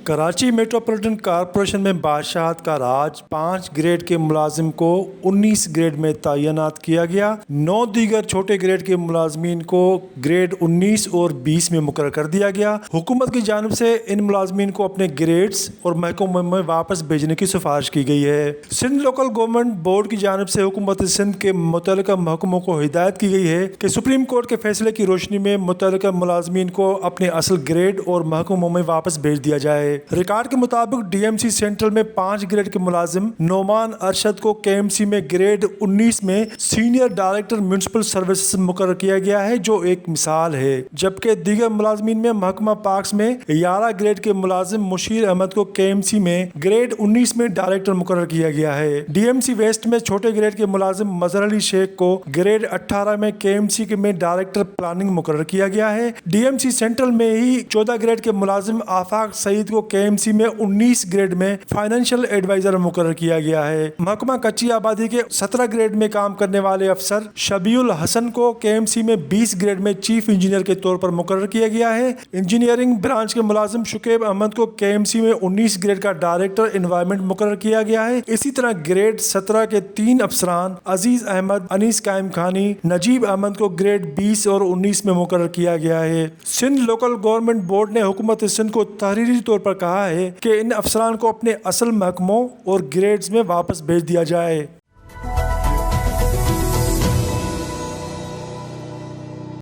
Karachi metropolitan corporation میں بادشاہت کا راج 5 گریڈ کے ملازم کو 19 گریڈ میں تعینات کیا گیا۔ 9 دیگر چھوٹے گریڈ کے ملازمین کو گریڈ 19 اور 20 میں مقرر کر دیا گیا۔ حکومت کی جانب سے ان ملازمین کو اپنے گریڈز اور محکموں میں واپس بھیجنے کی سفارش کی گئی ہے۔ سندھ لوکل گورنمنٹ بورڈ کی جانب سے حکومت سندھ کے متعلقہ محکموں کو ہدایت کی گئی ہے کہ سپریم کورٹ کے فیصلے کی روشنی میں متعلقہ ملازمین کو اپنے اصل گریڈ اور محکموں میں واپس بھیج دیا جائے۔ ریکارڈ کے مطابق ڈی ایم سی سینٹرل میں 5 گریڈ کے ملازم نعمان ارشد کو کے ایم سی میں گریڈ 19 میں سینئر ڈائریکٹر میونسپل سروسز مقرر کیا گیا ہے، جو ایک مثال ہے، جبکہ دیگر ملازمین میں محکمہ پاکس میں 11 گریڈ کے ملازم مشیر احمد کو کے ایم سی میں گریڈ 19 میں ڈائریکٹر مقرر کیا گیا ہے۔ ڈی ایم سی ویسٹ میں چھوٹے گریڈ کے ملازم مظہر علی شیخ کو گریڈ 18 میں کے ایم سی میں ڈائریکٹر پلاننگ مقرر کیا گیا ہے۔ ڈی ایم سی سینٹرل میں ہی 14 گریڈ کے ملازم آفاق سعید کو کے ایم سی میں 19 گریڈ میں فائنینشیل ایڈوائزر مقرر کیا گیا ہے۔ محکمہ کچی آبادی کے 17 گریڈ میں کام کرنے والے افسر شبیع الحسن کو کے ایم سی میں 20 گریڈ میں چیف انجینئر کے طور پر مقرر کیا گیا ہے۔ انجینئرنگ برانچ کے ملازم شکیب احمد کو کے ایم سی میں 19 گریڈ کا ڈائریکٹر انوائرمنٹ مقرر کیا گیا ہے۔ اسی طرح گریڈ 17 کے 3 افسران عزیز احمد، انیس قائم خانی، نجیب احمد کو گریڈ 20 اور 19 میں مقرر کیا گیا ہے۔ سندھ لوکل گورنمنٹ بورڈ نے حکومت سندھ کو تحریری طور پر کہا ہے کہ ان افسران کو اپنے اصل محکموں اور گریڈز میں واپس بھیج دیا جائے۔